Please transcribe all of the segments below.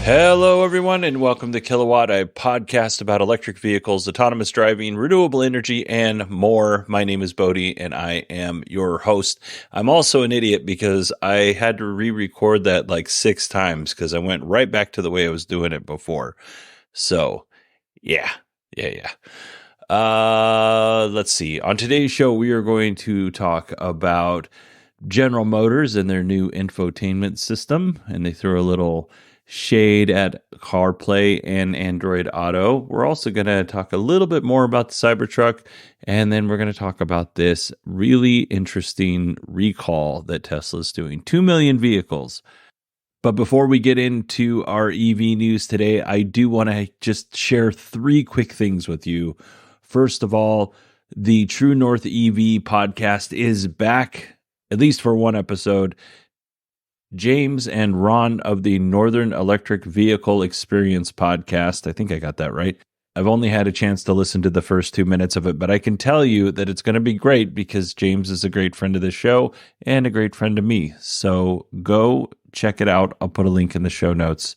Hello, everyone, and welcome to Kilowatt, a podcast about electric vehicles, autonomous driving, renewable energy, and more. My name is Bodie, and I am your host. I'm also an idiot because I had to re-record that like 6 times because I went right back to the way I was doing it before. So, yeah. Let's see. On today's show, we are going to talk about General Motors and their new infotainment system, and they throw a little shade at CarPlay and Android Auto. We're also going to talk a little bit more about the Cybertruck, and then we're going to talk about this really interesting recall that Tesla's doing. 2 million vehicles. But before we get into our EV news today, I do want to just share 3 quick things with you. First of all, the True North EV podcast is back, at least for one episode. James and Ron of the Northern Electric Vehicle Experience podcast. I think I got that right. I've only had a chance to listen to the first 2 minutes of it, but I can tell you that it's going to be great because James is a great friend of the show and a great friend of me. So go check it out. I'll put a link in the show notes.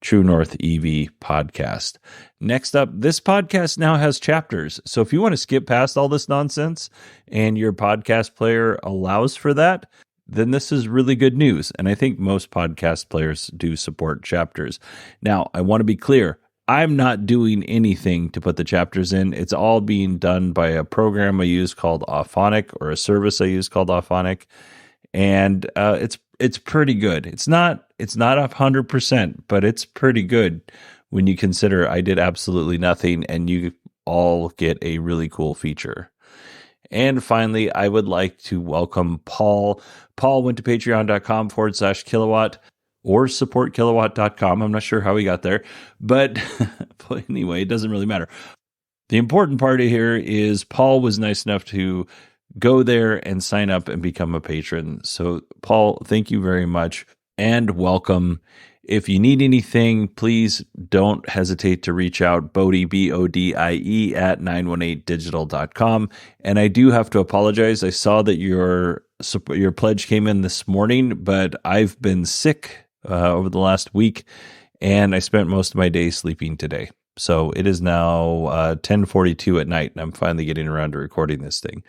True North EV podcast. Next up, this podcast now has chapters. So if you want to skip past all this nonsense and your podcast player allows for that, then this is really good news. And I think most podcast players do support chapters. Now, I want to be clear. I'm not doing anything to put the chapters in. It's all being done by a program I use called Auphonic, or a service I use called Auphonic. And it's pretty good. It's not 100%, but it's pretty good when you consider I did absolutely nothing and you all get a really cool feature. And finally, I would like to welcome Paul. Paul went to patreon.com/kilowatt or supportkilowatt.com. I'm not sure how he got there, but anyway, it doesn't really matter. The important part here is Paul was nice enough to go there and sign up and become a patron. So, Paul, thank you very much and welcome. If you need anything, please don't hesitate to reach out, Bodie, BODIE, at 918digital.com. And I do have to apologize. I saw that your pledge came in this morning, but I've been sick over the last week, and I spent most of my day sleeping today. So it is now 10:42 at night, and I'm finally getting around to recording this thing.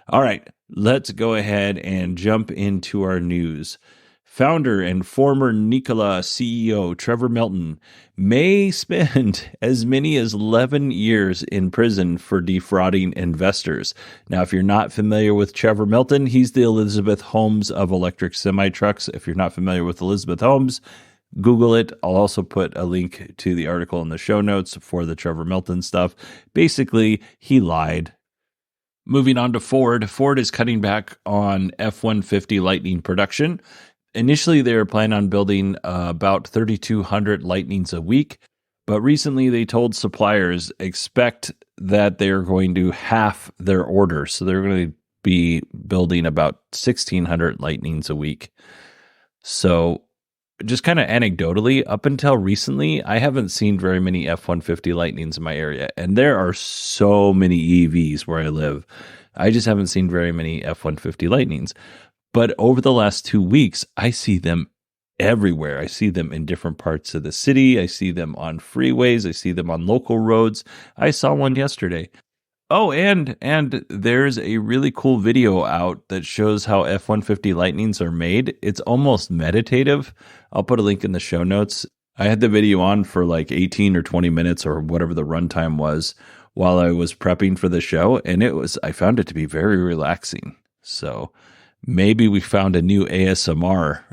All right, let's go ahead and jump into our news. Founder and former Nikola CEO Trevor Milton may spend as many as 11 years in prison for defrauding investors. Now, if you're not familiar with Trevor Milton, he's the Elizabeth Holmes of electric semi-trucks. If you're not familiar with Elizabeth Holmes, Google it. I'll also put a link to the article in the show notes for the Trevor Milton stuff. Basically, he lied. Moving on to Ford. Ford is cutting back on F-150 Lightning production. Initially, they were planning on building about 3,200 Lightnings a week, but recently they told suppliers expect that they're going to half their order. So they're going to be building about 1,600 Lightnings a week. So just kind of anecdotally, up until recently, I haven't seen very many F-150 Lightnings in my area, and there are so many EVs where I live. I just haven't seen very many F-150 Lightnings. But over the last 2 weeks, I see them everywhere. I see them in different parts of the city. I see them on freeways. I see them on local roads. I saw one yesterday. Oh, and there's a really cool video out that shows how F-150 Lightnings are made. It's almost meditative. I'll put a link in the show notes. I had the video on for like 18 or 20 minutes or whatever the runtime was while I was prepping for the show, and I found it to be very relaxing. So maybe we found a new ASMR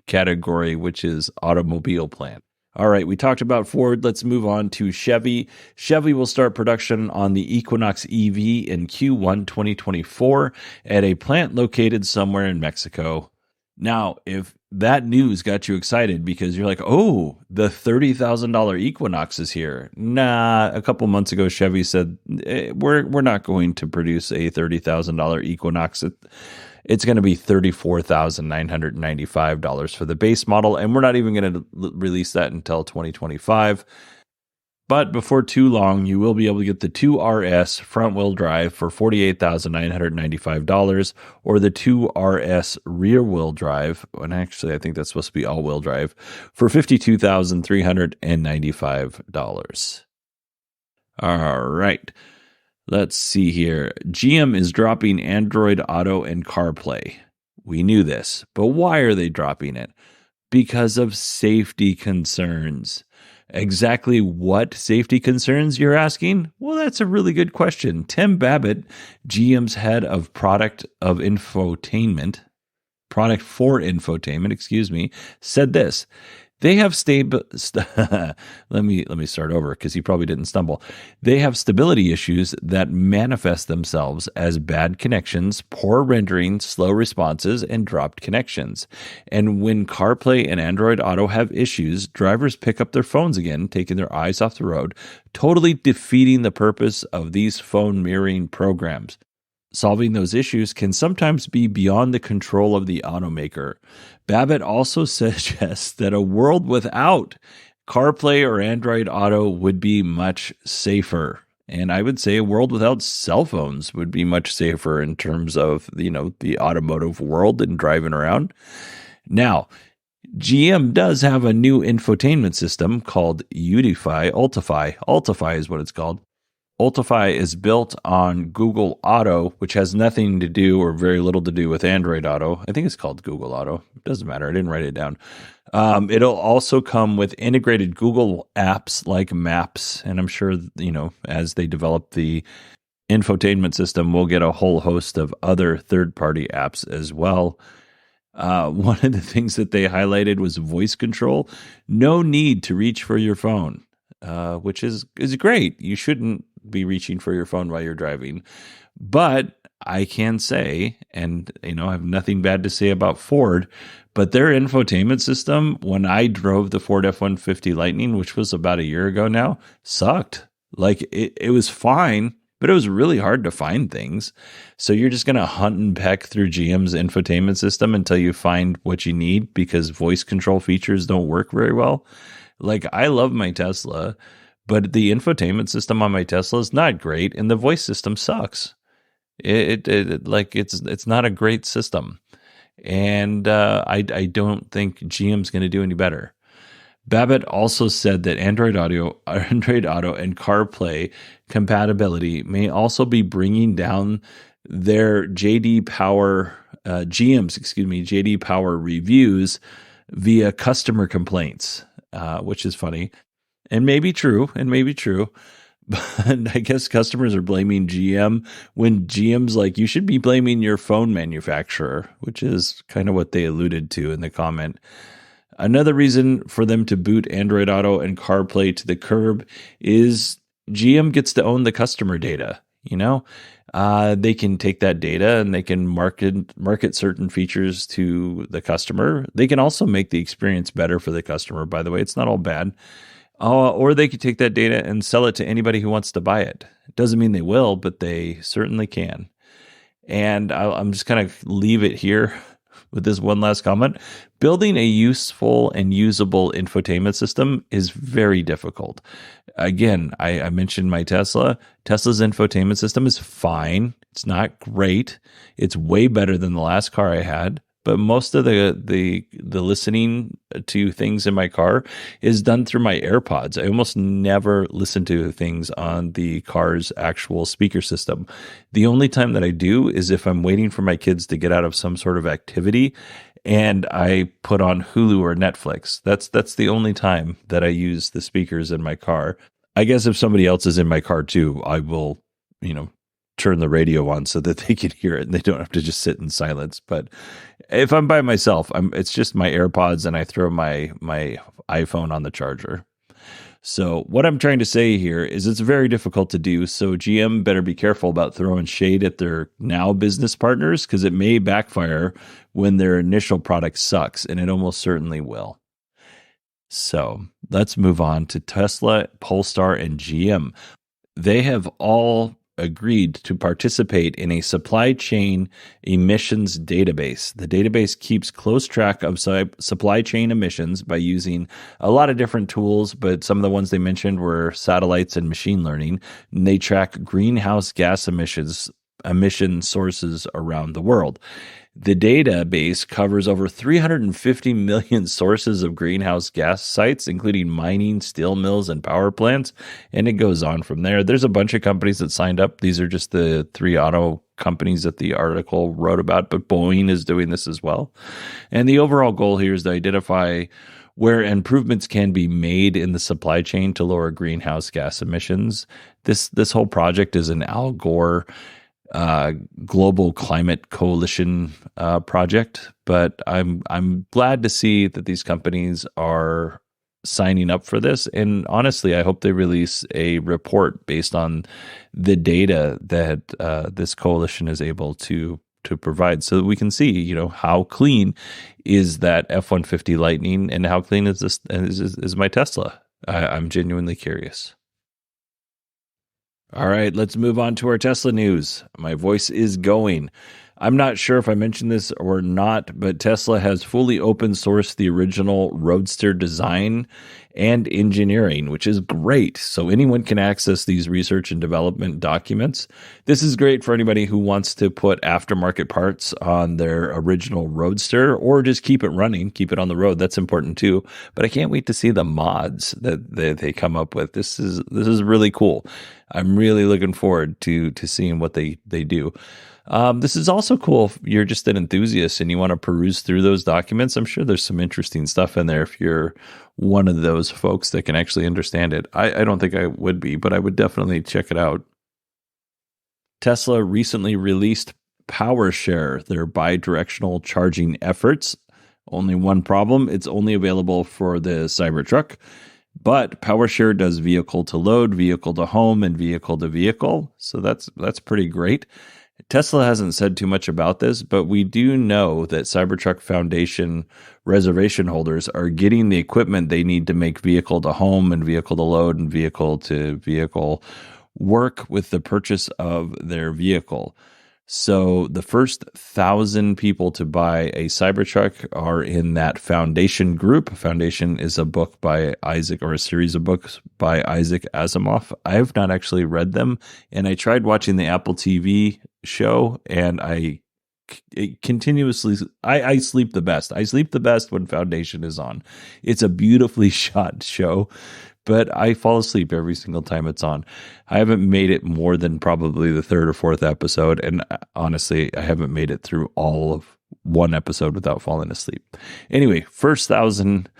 category, which is automobile plant. All right, we talked about Ford. Let's move on to Chevy. Chevy will start production on the Equinox EV in Q1 2024 at a plant located somewhere in Mexico. Now, if that news got you excited because you're like, oh, the $30,000 Equinox is here. Nah, a couple months ago, Chevy said, we're not going to produce a $30,000 Equinox. It's going to be $34,995 for the base model, and we're not even going to release that until 2025. But before too long, you will be able to get the 2RS front-wheel drive for $48,995 or the 2RS rear-wheel drive, and actually I think that's supposed to be all-wheel drive, for $52,395. All right. Let's see here. GM is dropping Android Auto and CarPlay. We knew this, but why are they dropping it? Because of safety concerns. Exactly what safety concerns, you're asking? Well, that's a really good question. Tim Babbitt, GM's head of product for infotainment, said this. They have let me start over because he probably didn't stumble. They have stability issues that manifest themselves as bad connections, poor rendering, slow responses, and dropped connections. And when CarPlay and Android Auto have issues, drivers pick up their phones again, taking their eyes off the road, totally defeating the purpose of these phone mirroring programs. Solving those issues can sometimes be beyond the control of the automaker. Babbitt also suggests that a world without CarPlay or Android Auto would be much safer. And I would say a world without cell phones would be much safer in terms of, the automotive world and driving around. Now, GM does have a new infotainment system called Ultifi. Ultifi is what it's called. Ultifi is built on Google Auto, which has nothing to do or very little to do with Android Auto. I think it's called Google Auto. It doesn't matter. I didn't write it down. It'll also come with integrated Google apps like Maps. And I'm sure, as they develop the infotainment system, we'll get a whole host of other third-party apps as well. One of the things that they highlighted was voice control. No need to reach for your phone, which is great. You shouldn't be reaching for your phone while you're driving. But I can say, and I have nothing bad to say about Ford, but their infotainment system, when I drove the Ford F-150 Lightning, which was about a year ago now, sucked. Like it was fine, but it was really hard to find things. So you're just going to hunt and peck through GM's infotainment system until you find what you need because voice control features don't work very well. Like, I love my Tesla, but the infotainment system on my Tesla is not great, and the voice system sucks. It's not a great system, and I don't think GM's going to do any better. Babbitt also said that Android Auto, and CarPlay compatibility may also be bringing down their GM's JD Power reviews via customer complaints. Which is funny and maybe true. But I guess customers are blaming GM when GM's like, you should be blaming your phone manufacturer, which is kind of what they alluded to in the comment. Another reason for them to boot Android Auto and CarPlay to the curb is GM gets to own the customer data. They can take that data and they can market certain features to the customer. They can also make the experience better for the customer, by the way. It's not all bad. Or they could take that data and sell it to anybody who wants to buy it. It doesn't mean they will, but they certainly can. And I'm just going to leave it here with this one last comment. Building a useful and usable infotainment system is very difficult. Again, I mentioned my Tesla. Tesla's infotainment system is fine. It's not great. It's way better than the last car I had. But most of the listening to things in my car is done through my AirPods. I almost never listen to things on the car's actual speaker system. The only time that I do is if I'm waiting for my kids to get out of some sort of activity and I put on Hulu or Netflix. That's the only time that I use the speakers in my car. I guess if somebody else is in my car too, I will, turn the radio on so that they can hear it and they don't have to just sit in silence. But if I'm by myself, it's just my AirPods and I throw my iPhone on the charger. So what I'm trying to say here is it's very difficult to do. So GM better be careful about throwing shade at their now business partners because it may backfire when their initial product sucks, and it almost certainly will. So let's move on to Tesla, Polestar, and GM. They have all agreed to participate in a supply chain emissions database. The database keeps close track of supply chain emissions by using a lot of different tools, but some of the ones they mentioned were satellites and machine learning. And they track greenhouse gas emission sources around the world. The database covers over 350 million sources of greenhouse gas sites, including mining, steel mills, and power plants. And it goes on from there. There's a bunch of companies that signed up. These are just the 3 auto companies that the article wrote about, but Boeing is doing this as well. And the overall goal here is to identify where improvements can be made in the supply chain to lower greenhouse gas emissions. This whole project is an Al Gore global climate coalition project, but I'm glad to see that these companies are signing up for this. And honestly, I hope they release a report based on the data that this coalition is able to provide, so that we can see, how clean is that F-150 Lightning and how clean is this is my Tesla. I'm genuinely curious. All right, let's move on to our Tesla news. My voice is going. I'm not sure if I mentioned this or not, but Tesla has fully open sourced the original Roadster design and engineering, which is great. So anyone can access these research and development documents. This is great for anybody who wants to put aftermarket parts on their original Roadster or just keep it running, keep it on the road. That's important too. But I can't wait to see the mods that they come up with. This is really cool. I'm really looking forward to seeing what they do. This is also cool if you're just an enthusiast and you want to peruse through those documents. I'm sure there's some interesting stuff in there if you're one of those folks that can actually understand it. I don't think I would be, but I would definitely check it out. Tesla recently released PowerShare, their bi-directional charging efforts. Only one problem, it's only available for the Cybertruck. But PowerShare does vehicle to load, vehicle to home, and vehicle to vehicle. So that's pretty great. Tesla hasn't said too much about this, but we do know that Cybertruck Foundation reservation holders are getting the equipment they need to make vehicle to home and vehicle to load and vehicle to vehicle work with the purchase of their vehicle. So the first 1,000 people to buy a Cybertruck are in that Foundation group. Foundation is a book by Isaac, or a series of books by Isaac Asimov. I have not actually read them, and I tried watching the Apple TV show, and I continuously I sleep the best. I sleep the best when Foundation is on. It's a beautifully shot show, but I fall asleep every single time it's on. I haven't made it more than probably the 3rd or 4th episode, and honestly, I haven't made it through all of one episode without falling asleep. Anyway, first 1,000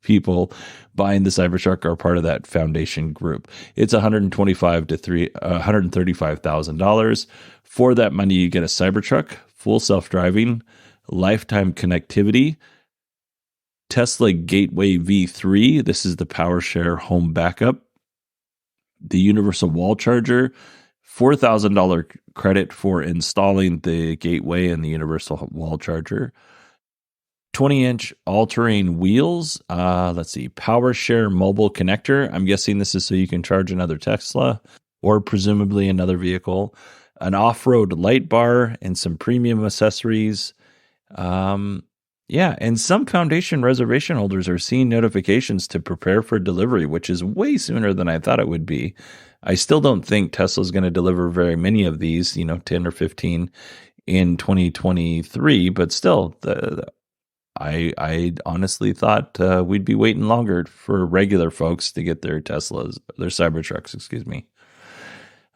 people buying the Cybertruck are part of that Foundation group. It's $135,000 to $135,000. For that money, you get a Cybertruck, full self-driving, lifetime connectivity, Tesla Gateway V3. This is the PowerShare home backup. The universal wall charger, $4,000 credit for installing the gateway and the universal wall charger. 20-inch all-terrain wheels. Let's see, PowerShare mobile connector. I'm guessing this is so you can charge another Tesla or presumably another vehicle. An off-road light bar and some premium accessories. Yeah, and some Foundation reservation holders are seeing notifications to prepare for delivery, which is way sooner than I thought it would be. I still don't think Tesla's going to deliver very many of these, 10 or 15 in 2023, but still, I honestly thought we'd be waiting longer for regular folks to get their Cybertrucks, excuse me.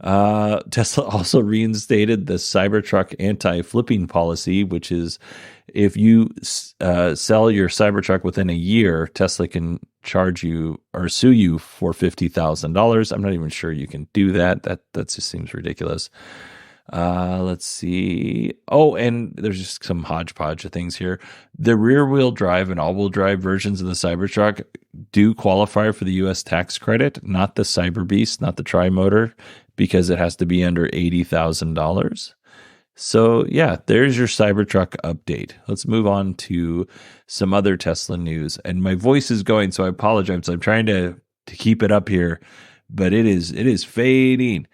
Tesla also reinstated the Cybertruck anti-flipping policy, which is if you sell your Cybertruck within a year, Tesla can charge you or sue you for $50,000. I'm not even sure you can do that. That just seems ridiculous. Let's see. Oh, and there's just some hodgepodge of things here. The rear-wheel drive and all-wheel drive versions of the Cybertruck do qualify for the U.S. tax credit, not the Cyberbeast, not the Tri-Motor, because it has to be under $80,000. So yeah, there's your Cybertruck update. Let's move on to some other Tesla news. And my voice is going, so I apologize. I'm trying to keep it up here, but it is fading.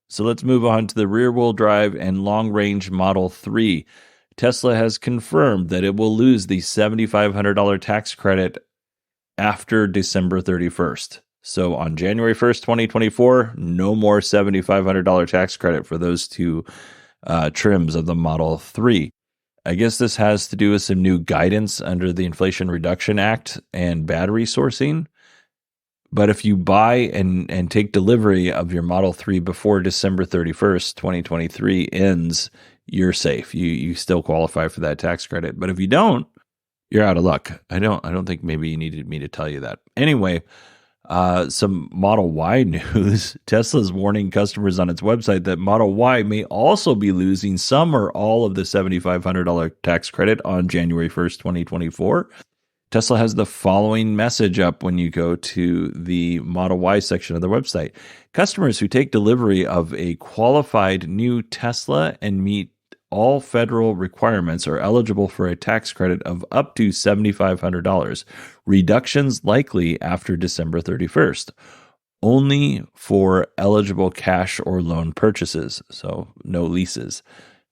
So let's move on to the rear-wheel drive and long-range Model 3. Tesla has confirmed that it will lose the $7,500 tax credit after December 31st. So on January 1st, 2024, no more $7,500 tax credit for those two trims of the Model 3. I guess this has to do with some new guidance under the Inflation Reduction Act and battery sourcing. But if you buy and take delivery of your Model 3 before December 31st, 2023 ends, you're safe. You still qualify for that tax credit. But if you don't, you're out of luck. I don't think maybe you needed me to tell you that. Anyway, some Model Y news. Tesla's warning customers on its website that Model Y may also be losing some or all of the $7,500 tax credit on January 1st, 2024. Tesla has the following message up when you go to the Model Y section of their website. Customers who take delivery of a qualified new Tesla and meet all federal requirements are eligible for a tax credit of up to $7,500. Reductions likely after December 31st. Only for eligible cash or loan purchases, so no leases.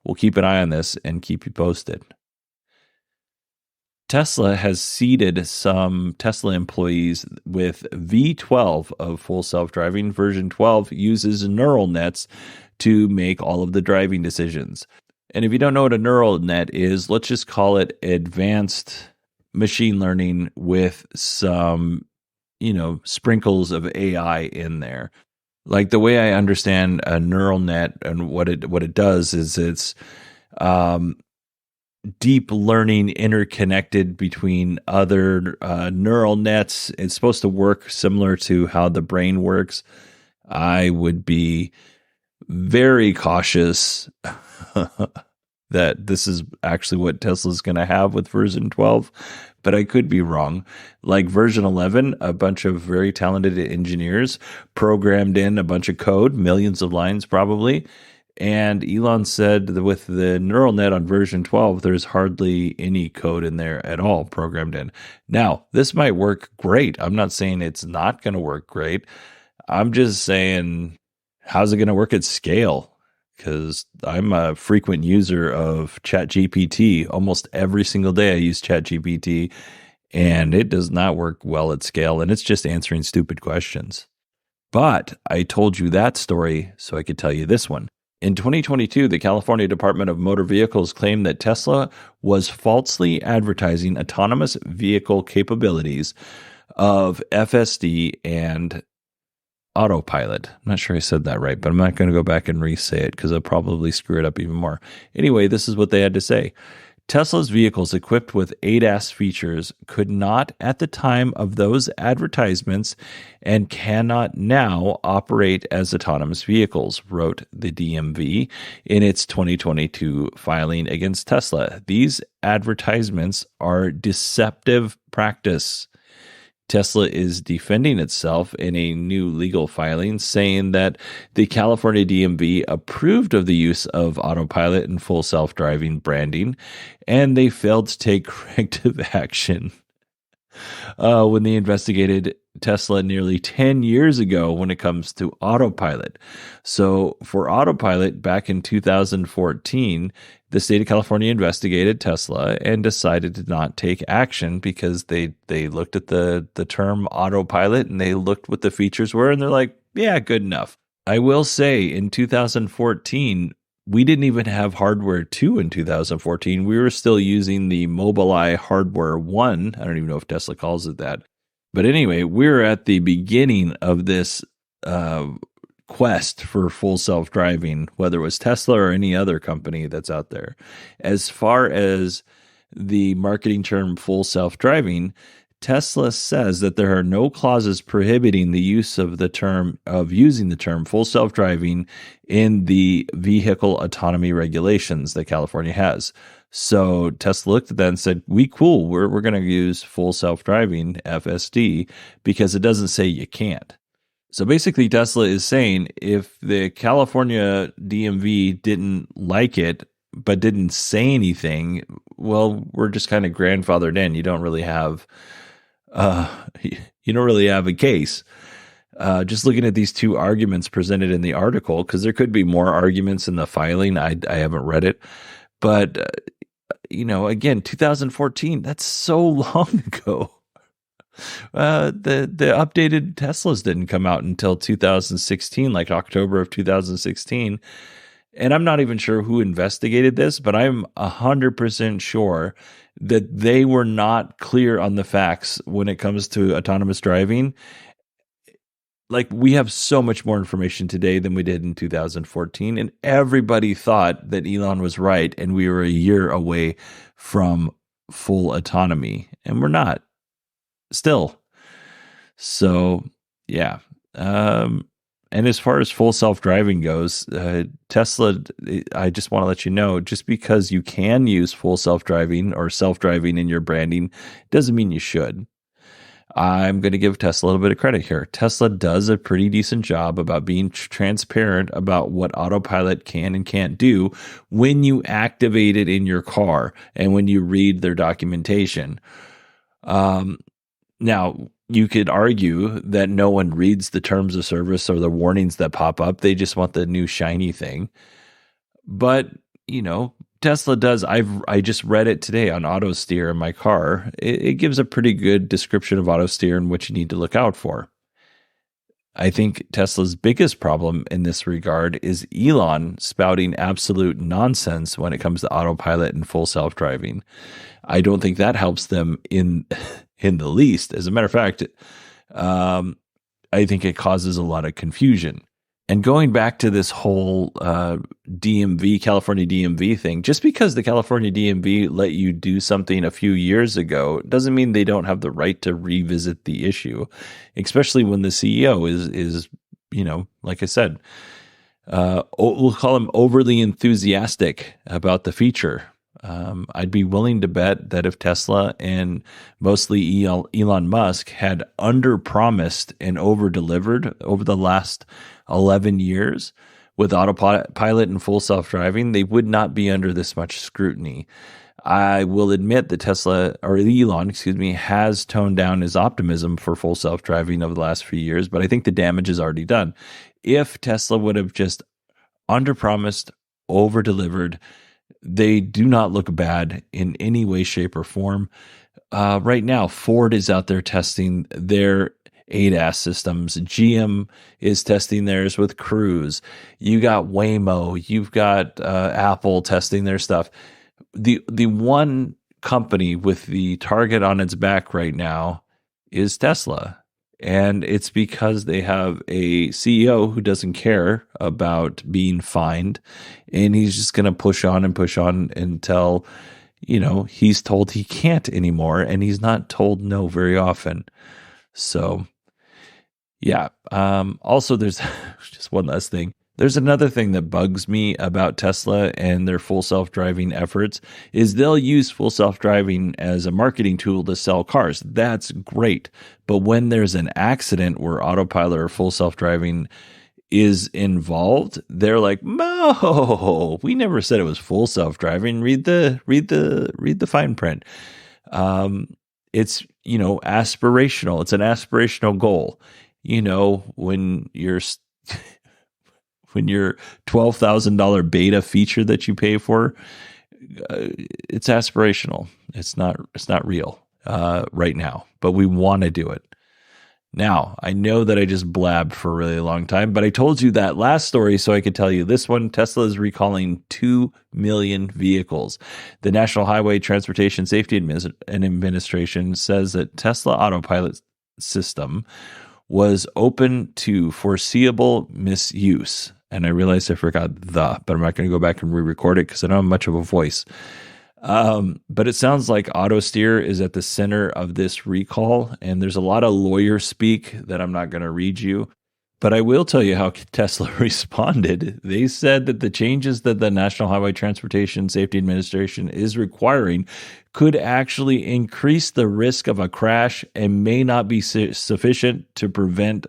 We'll keep an eye on this and keep you posted. Tesla has seeded some Tesla employees with V12 of full self-driving. Version 12 uses neural nets to make all of the driving decisions. And if you don't know what a neural net is, let's just call it advanced machine learning with some, sprinkles of AI in there. Like the way I understand a neural net and what it does is it's deep learning interconnected between other neural nets. It's supposed to work similar to how the brain works. I would be very cautious that this is actually what Tesla's going to have with version 12, but I could be wrong. Like version 11, a bunch of very talented engineers programmed in a bunch of code, millions of lines probably, and Elon said that with the neural net on version 12, there's hardly any code in there at all programmed in. Now, this might work great. I'm not saying it's not going to work great. I'm just saying, how's it going to work at scale? Because I'm a frequent user of ChatGPT. Almost every single day I use ChatGPT, and it does not work well at scale, and it's just answering stupid questions. But I told you that story so I could tell you this one. In 2022, the California Department of Motor Vehicles claimed that Tesla was falsely advertising autonomous vehicle capabilities of FSD and AutoPilot. I'm not sure I said that right, but I'm not going to go back and re-say it because I'll probably screw it up even more. Anyway, this is what they had to say. Tesla's vehicles equipped with ADAS features could not at the time of those advertisements and cannot now operate as autonomous vehicles, wrote the DMV in its 2022 filing against Tesla. These advertisements are deceptive practice. Tesla is defending itself in a new legal filing, saying that the California DMV approved of the use of AutoPilot and full self-driving branding, and they failed to take corrective action when they investigated Tesla nearly 10 years ago when it comes to AutoPilot. So for AutoPilot, back in 2014, the state of California investigated Tesla and decided to not take action because they looked at the term AutoPilot and they looked what the features were and they're like, yeah, good enough. I will say in 2014, we didn't even have hardware 2 in 2014. We were still using the Mobileye hardware 1. I don't even know if Tesla calls it that. But anyway, we're at the beginning of this quest for full self-driving, whether it was Tesla or any other company that's out there. As far as the marketing term full self-driving, Tesla says that there are no clauses prohibiting the use of using the term full self-driving in the vehicle autonomy regulations that California has. So Tesla looked at that and said, we're going to use full self-driving FSD because it doesn't say you can't. So basically Tesla is saying if the California DMV didn't like it but didn't say anything, well, we're just kind of grandfathered in. You don't really have a case. Just looking at these two arguments presented in the article, because there could be more arguments in the filing. I haven't read it, but again, 2014, that's so long ago. The updated Teslas didn't come out until 2016, like October of 2016. And I'm not even sure who investigated this, but I'm 100% sure that they were not clear on the facts when it comes to autonomous driving. Like, we have so much more information today than we did in 2014, and everybody thought that Elon was right and we were a year away from full autonomy, and we're not still. So yeah. And as far as full self-driving goes, Tesla, I just want to let you know, just because you can use full self-driving or self-driving in your branding doesn't mean you should. I'm going to give Tesla a little bit of credit here. Tesla does a pretty decent job about being transparent about what AutoPilot can and can't do when you activate it in your car and when you read their documentation. Now, you could argue that no one reads the terms of service or the warnings that pop up. They just want the new shiny thing. But, Tesla does. I just read it today on AutoSteer in my car. It gives a pretty good description of AutoSteer and what you need to look out for. I think Tesla's biggest problem in this regard is Elon spouting absolute nonsense when it comes to AutoPilot and full self-driving. I don't think that helps them in the least. As a matter of fact, I think it causes a lot of confusion. And going back to this whole DMV, California DMV thing, just because the California DMV let you do something a few years ago doesn't mean they don't have the right to revisit the issue, especially when the CEO is like I said, we'll call him overly enthusiastic about the feature. I'd be willing to bet that if Tesla and mostly Elon Musk had under-promised and over-delivered over the last 11 years with AutoPilot and full self-driving, they would not be under this much scrutiny. I will admit that Elon, has toned down his optimism for full self-driving over the last few years, but I think the damage is already done. If Tesla would have just under-promised, over-delivered, they do not look bad in any way, shape, or form. Right now, Ford is out there testing their ADAS systems. GM is testing theirs with Cruise. You got Waymo. You've got Apple testing their stuff. The one company with the target on its back right now is Tesla. And it's because they have a CEO who doesn't care about being fined, and he's just going to push on until, he's told he can't anymore, and he's not told no very often. So, yeah. Also, there's just one last thing. There's another thing that bugs me about Tesla and their full self-driving efforts is they'll use full self-driving as a marketing tool to sell cars. That's great. But when there's an accident where AutoPilot or full self-driving is involved, they're like, "No, we never said it was full self-driving. Read the fine print." It's, aspirational. It's an aspirational goal. When your $12,000 beta feature that you pay for, it's aspirational. It's not real right now, but we want to do it. Now, I know that I just blabbed for a really long time, but I told you that last story so I could tell you this one. Tesla is recalling 2 million vehicles. The National Highway Transportation Safety Administration says that Tesla Autopilot system was open to foreseeable misuse. And I realized I forgot but I'm not going to go back and re-record it because I don't have much of a voice. But it sounds like AutoSteer is at the center of this recall, and there's a lot of lawyer speak that I'm not going to read you. But I will tell you how Tesla responded. They said that the changes that the National Highway Transportation Safety Administration is requiring could actually increase the risk of a crash and may not be sufficient to prevent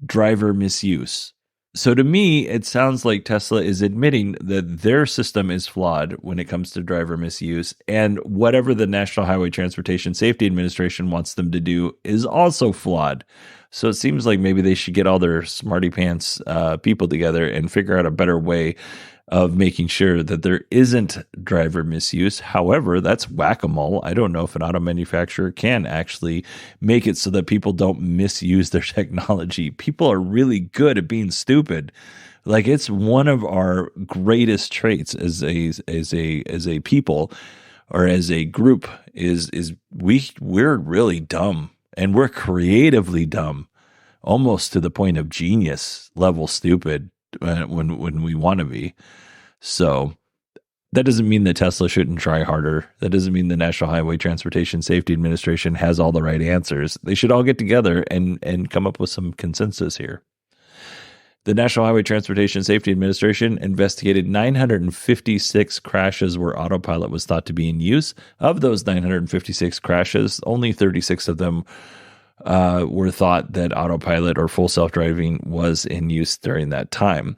driver misuse. So to me, it sounds like Tesla is admitting that their system is flawed when it comes to driver misuse, and whatever the National Highway Transportation Safety Administration wants them to do is also flawed. So it seems like maybe they should get all their smarty pants people together and figure out a better way of making sure that there isn't driver misuse. However, that's whack-a-mole. I don't know if an auto manufacturer can actually make it so that people don't misuse their technology. People are really good at being stupid. Like, it's one of our greatest traits as a people, or as a group, is we're really dumb, and we're creatively dumb, almost to the point of genius level stupid when we want to be. So that doesn't mean that Tesla shouldn't try harder. That doesn't mean the National Highway Transportation Safety Administration has all the right answers. They should all get together and come up with some consensus here. The National Highway Transportation Safety Administration investigated 956 crashes where AutoPilot was thought to be in use. Of those 956 crashes, only 36 of them were thought that AutoPilot or full self-driving was in use during that time.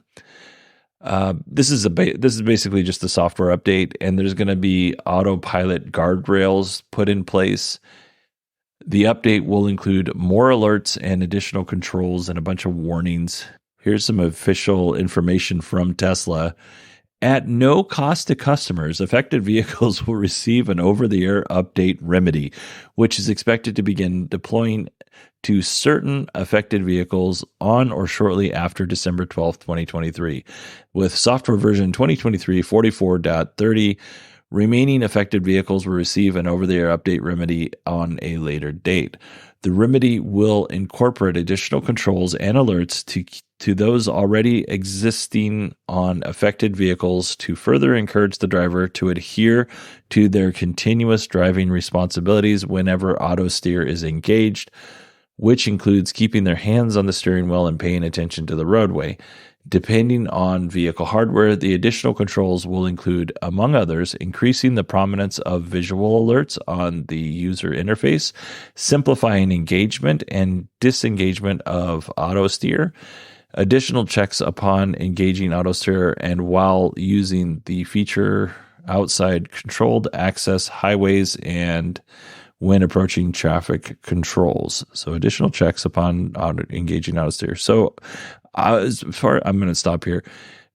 This is basically just a software update, and there's going to be AutoPilot guardrails put in place. The update will include more alerts and additional controls and a bunch of warnings. Here's some official information from Tesla. At no cost to customers, affected vehicles will receive an over-the-air update remedy, which is expected to begin deploying to certain affected vehicles on or shortly after December 12th, 2023. With software version 2023 44.30, remaining affected vehicles will receive an over-the-air update remedy on a later date. The remedy will incorporate additional controls and alerts to those already existing on affected vehicles to further encourage the driver to adhere to their continuous driving responsibilities whenever auto steer is engaged, which includes keeping their hands on the steering wheel and paying attention to the roadway. Depending on vehicle hardware, the additional controls will include, among others, increasing the prominence of visual alerts on the user interface, simplifying engagement and disengagement of auto steer, additional checks upon engaging auto steer and while using the feature outside controlled access highways and when approaching traffic controls. So additional checks upon engaging auto steer. So I'm going to stop here.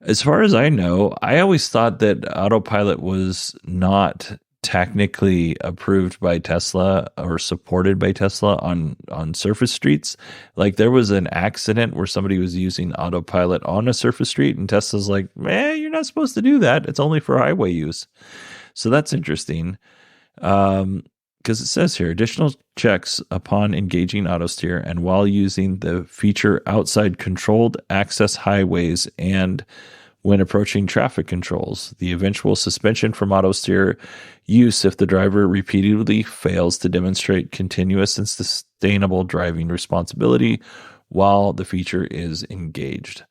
As far as I know, I always thought that AutoPilot was not technically approved by Tesla or supported by Tesla on surface streets. Like, there was an accident where somebody was using AutoPilot on a surface street, and Tesla's like, you're not supposed to do that. It's only for highway use. So that's interesting. Because it says here, additional checks upon engaging auto steer and while using the feature outside controlled access highways and when approaching traffic controls. The eventual suspension from auto steer use if the driver repeatedly fails to demonstrate continuous and sustainable driving responsibility while the feature is engaged.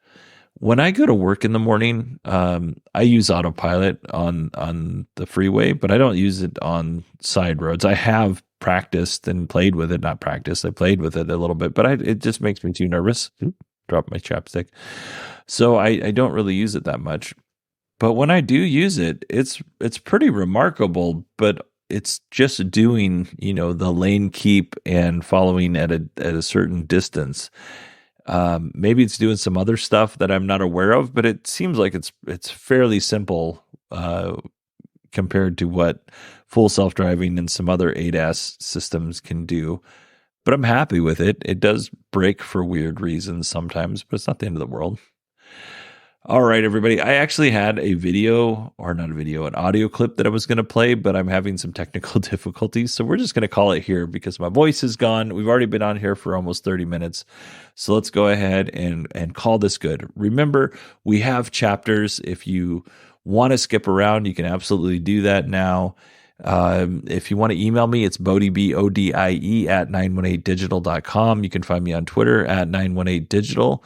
When I go to work in the morning, I use AutoPilot on the freeway, but I don't use it on side roads. I have practiced and played with it. Not practiced. I played with it a little bit, but it just makes me too nervous. Drop my chapstick. So I don't really use it that much. But when I do use it, it's pretty remarkable, but it's just doing, the lane keep and following at a certain distance. Maybe it's doing some other stuff that I'm not aware of, but it seems like it's fairly simple compared to what full self-driving and some other ADAS systems can do. But I'm happy with it. It does break for weird reasons sometimes, but it's not the end of the world. All right, everybody. I actually had an audio clip that I was going to play, but I'm having some technical difficulties. So we're just going to call it here because my voice is gone. We've already been on here for almost 30 minutes. So let's go ahead and call this good. Remember, we have chapters. If you want to skip around, you can absolutely do that now. If you want to email me, it's Bodie, BODIE at 918digital.com. You can find me on Twitter at 918digital.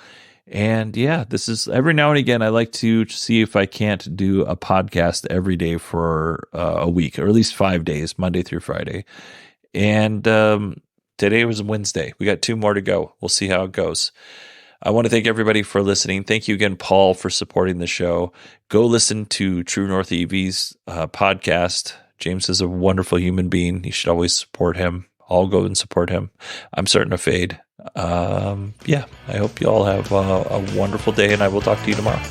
And yeah, this is every now and again, I like to see if I can't do a podcast every day for a week, or at least 5 days, Monday through Friday. And today was Wednesday. We got 2 more to go. We'll see how it goes. I want to thank everybody for listening. Thank you again, Paul, for supporting the show. Go listen to True North EV's podcast. James is a wonderful human being. You should always support him. I'll go and support him. I'm starting to fade. I hope you all have a wonderful day, and I will talk to you tomorrow.